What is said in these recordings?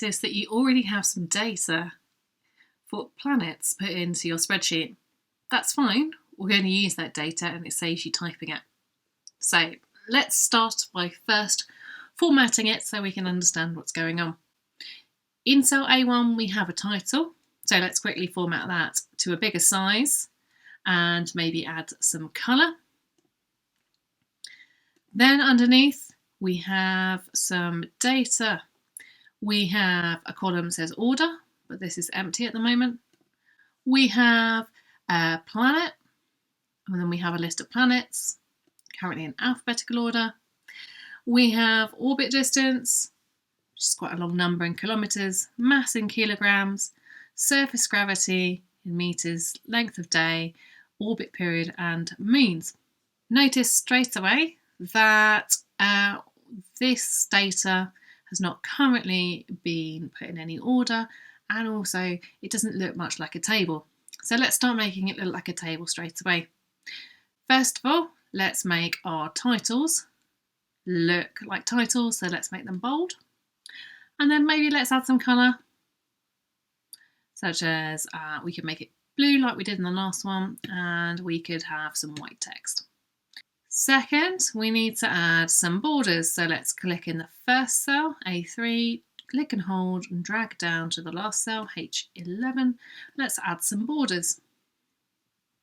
notice that you already have some data for planets put into your spreadsheet. That's fine. We're going to use that data and it saves you typing it. So let's start by first formatting it so we can understand what's going on. In cell A1 we have a title, so let's quickly format that to a bigger size and maybe add some colour. Then underneath we have some data. We have a column that says order, but this is empty at the moment. We have a planet, and then we have a list of planets, currently in alphabetical order. We have orbit distance, which is quite a long number in kilometres, mass in kilograms, surface gravity in metres, length of day, orbit period and means. Notice straight away that this data has not currently been put in any order, and also it doesn't look much like a table. So let's start making it look like a table straight away. First of all, let's make our titles look like titles, so let's make them bold. And then maybe let's add some colour, such as we could make it blue like we did in the last one, and we could have some white text. Second, we need to add some borders, so let's click in the first cell, A3, click and hold and drag down to the last cell, H11. Let's add some borders.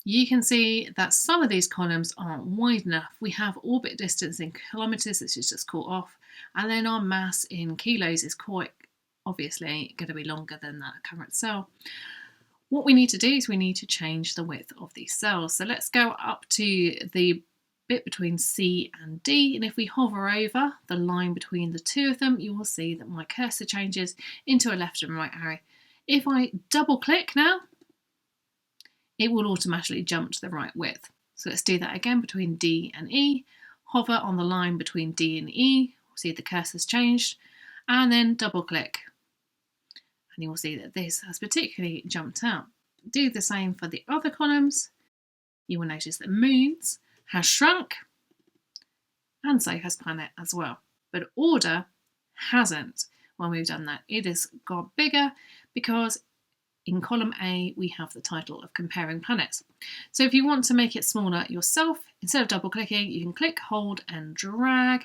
You can see that some of these columns aren't wide enough. We have orbit distance in kilometres, this is just caught off, and then our mass in kilos is quite obviously going to be longer than that current cell. What we need to do is we need to change the width of these cells. So let's go up to the bit between C and D, and if we hover over the line between the two of them, you will see that my cursor changes into a left and right arrow. If I double click now, it will automatically jump to the right width. So let's do that again between D and E. Hover on the line between D and E, see the cursor's changed, and then double click. And you will see that this has particularly jumped out. Do the same for the other columns. You will notice that moons has shrunk, and so has planet as well. But order hasn't when we've done that. It has got bigger because in column A we have the title of comparing planets. So if you want to make it smaller yourself, instead of double clicking, you can click, hold and drag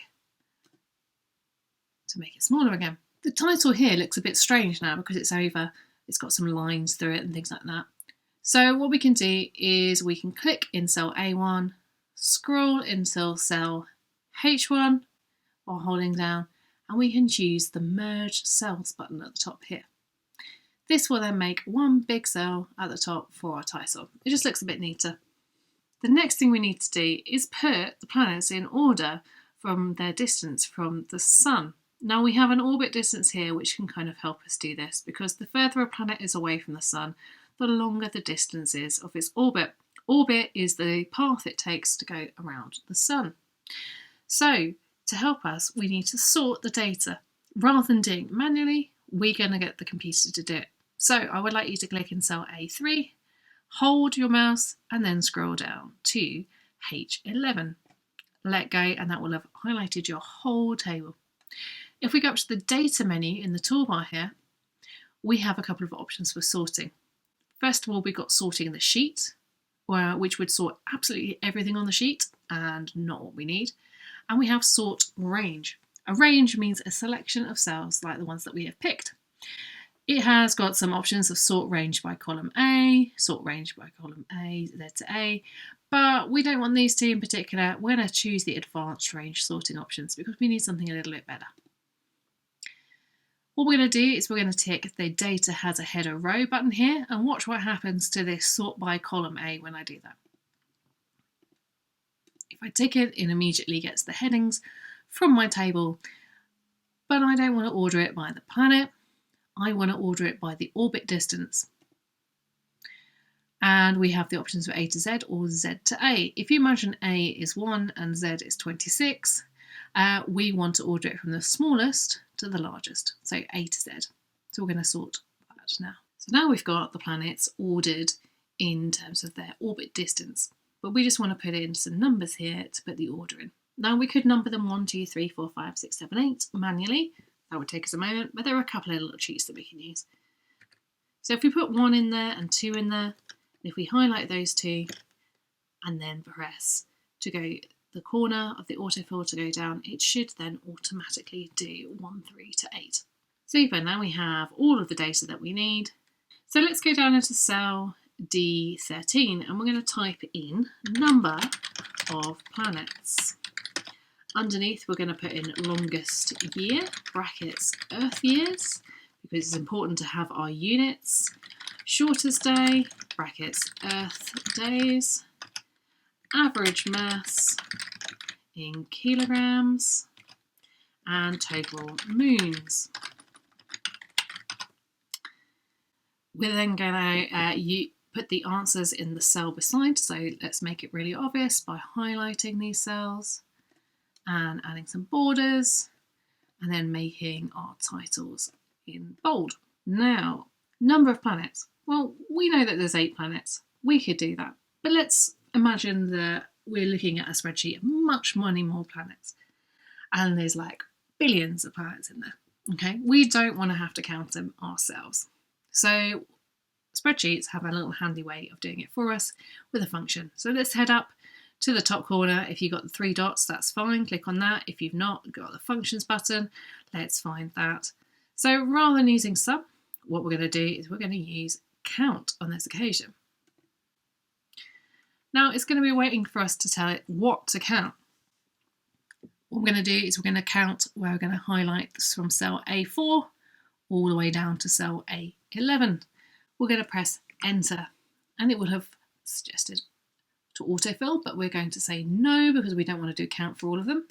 to make it smaller again. The title here looks a bit strange now because it's got some lines through it and things like that. So what we can do is we can click in cell A1, scroll until cell H1 while holding down, and we can choose the merge cells button at the top here. This will then make one big cell at the top for our title. It just looks a bit neater. The next thing we need to do is put the planets in order from their distance from the sun. Now we have an orbit distance here which can kind of help us do this, because the further a planet is away from the sun, the longer the distance is of its orbit. Orbit is the path it takes to go around the sun. So to help us, we need to sort the data. Rather than doing it manually, we're going to get the computer to do it. So I would like you to click in cell A3, hold your mouse and then scroll down to H11. Let go and that will have highlighted your whole table. If we go up to the data menu in the toolbar here, we have a couple of options for sorting. First of all, we've got sorting the sheet, which would sort absolutely everything on the sheet and not what we need. And we have sort range. A range means a selection of cells like the ones that we have picked. It has got some options of sort range by column A, sort range by column A, Z to A, but we don't want these two in particular. We're going to choose the advanced range sorting options because we need something a little bit better. What we're going to do is we're going to tick the data has a header row button here and watch what happens to this sort by column A when I do that. If I tick it, it immediately gets the headings from my table, but I don't want to order it by the planet. I want to order it by the orbit distance. And we have the options for A to Z or Z to A. If you imagine A is 1 and Z is 26, we want to order it from the smallest to the largest, so A to Z. So we're going to sort that now. So now we've got the planets ordered in terms of their orbit distance, but we just want to put in some numbers here to put the order in. Now we could number them 1, 2, 3, 4, 5, 6, 7, 8 manually. That would take us a moment, but there are a couple of little cheats that we can use. So if we put 1 in there and 2 in there, and if we highlight those two and then press to go the corner of the autofill to go down, it should then automatically do 1 through to 8. Super, now we have all of the data that we need. So let's go down into cell D13 and we're going to type in number of planets. Underneath we're going to put in longest year, brackets Earth years, because it's important to have our units. Shortest day, brackets Earth days. Average mass in kilograms. And total moons. We're then going to put the answers in the cell beside, so let's make it really obvious by highlighting these cells and adding some borders and then making our titles in bold. Now, number of planets. Well, we know that there's 8 planets. We could do that. But let's imagine that we're looking at a spreadsheet of many more planets. And there's like billions of planets in there. Okay, we don't want to have to count them ourselves. So spreadsheets have a little handy way of doing it for us with a function. So let's head up to the top corner. If you've got the 3 dots, that's fine. Click on that. If you've not got the functions button, let's find that. So rather than using sum, what we're going to do is we're going to use count on this occasion. Now it's going to be waiting for us to tell it what to count. What we're going to do is we're going to count where we're going to highlight this from cell A4 all the way down to cell A11. We're going to press enter and it will have suggested to autofill, but we're going to say no because we don't want to do count for all of them.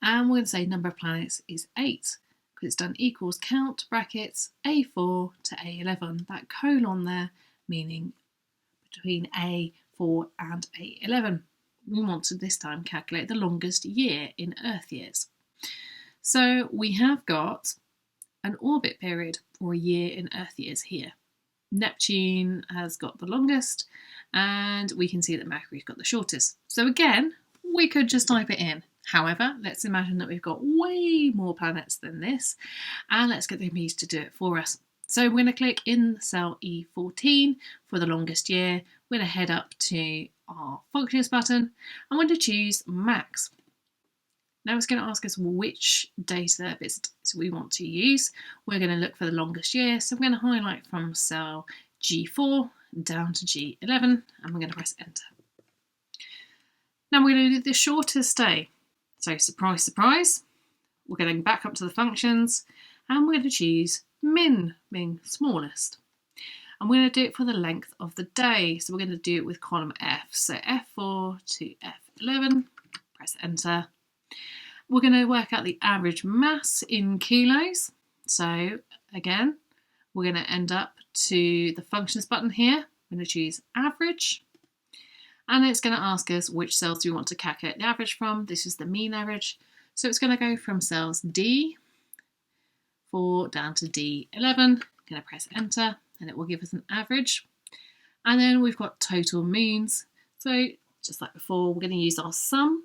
And we're going to say number of planets is 8 because it's done equals count brackets A4 to A11. That colon there meaning between A4 and A11. We want to this time calculate the longest year in Earth years. So we have got an orbit period or a year in Earth years here. Neptune has got the longest and we can see that Mercury's got the shortest. So again, we could just type it in. However, let's imagine that we've got way more planets than this and let's get the computer to do it for us. So we're going to click in cell E14 for the longest year. We're going to head up to our functions button. I'm going to choose max. Now it's going to ask us which data bits we want to use. We're going to look for the longest year. So I'm going to highlight from cell G4 down to G11 and we're going to press enter. Now we're going to do the shortest day. So surprise, surprise, we're going back up to the functions and we're going to choose min, being smallest. And we're going to do it for the length of the day. So we're going to do it with column F. So F4 to F11, press enter. We're going to work out the average mass in kilos. So again, we're going to end up to the functions button here. We're going to choose average. And it's going to ask us which cells do we want to calculate the average from. This is the mean average. So it's going to go from cells D4 down to D11. I'm going to press enter and it will give us an average. And then we've got total moons. So just like before, we're going to use our sum.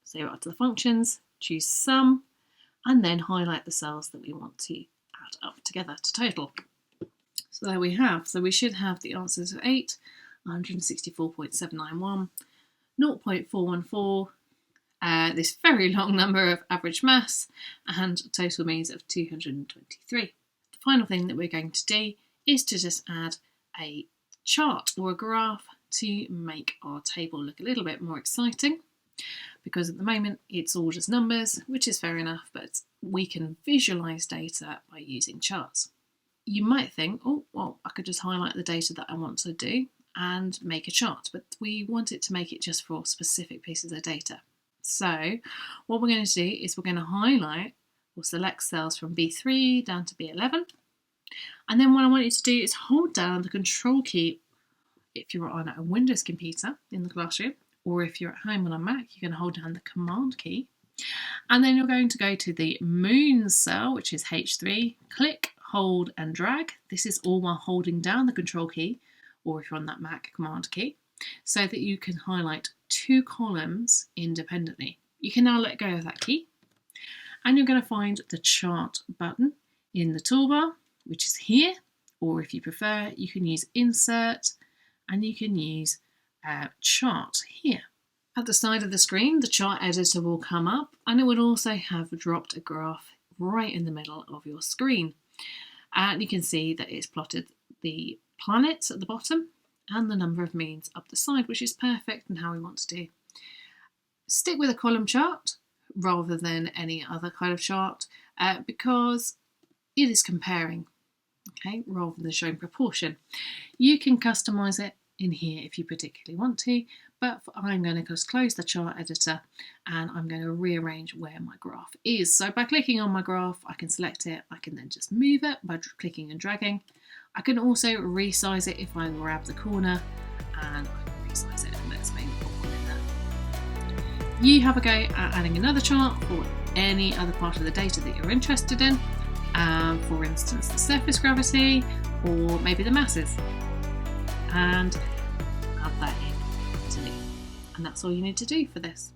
So we're up to the functions, choose sum, and then highlight the cells that we want to add up together to total. So there we have. So we should have the answers of 8, 164.791, 0.414, this very long number of average mass, and total means of 223. The final thing that we're going to do is to just add a chart or a graph to make our table look a little bit more exciting, because at the moment it's all just numbers, which is fair enough, but we can visualize data by using charts. You might think, oh, well, I could just highlight the data that I want to do and make a chart, but we want it to make it just for specific pieces of data. So what we're going to do is we're going to highlight or select cells from B3 down to B11. And then what I want you to do is hold down the control key if you're on a Windows computer in the classroom, or if you're at home on a Mac, you're going to hold down the command key. And then you're going to go to the moon cell, which is H3, click, hold and drag. This is all while holding down the control key, or if you're on that Mac, command key, so that you can highlight 2 columns independently. You can now let go of that key. and you're going to find the chart button in the toolbar, which is here, or if you prefer, you can use insert and you can use chart here. At the side of the screen, the chart editor will come up, and it will also have dropped a graph right in the middle of your screen. And you can see that it's plotted the planets at the bottom and the number of moons up the side, which is perfect and how we want to do. Stick with a column chart rather than any other kind of chart because it is comparing, okay, rather than showing proportion. You can customize it in here if you particularly want to, but I'm going to just close the chart editor and I'm going to rearrange where my graph is. So by clicking on my graph, I can select it. I can then just move it by clicking and dragging. I can also resize it if I grab the corner, and I can resize it, and let's maybe put one in there. You have a go at adding another chart for any other part of the data that you're interested in, for instance the surface gravity or maybe the masses, and add that in to me. And that's all you need to do for this.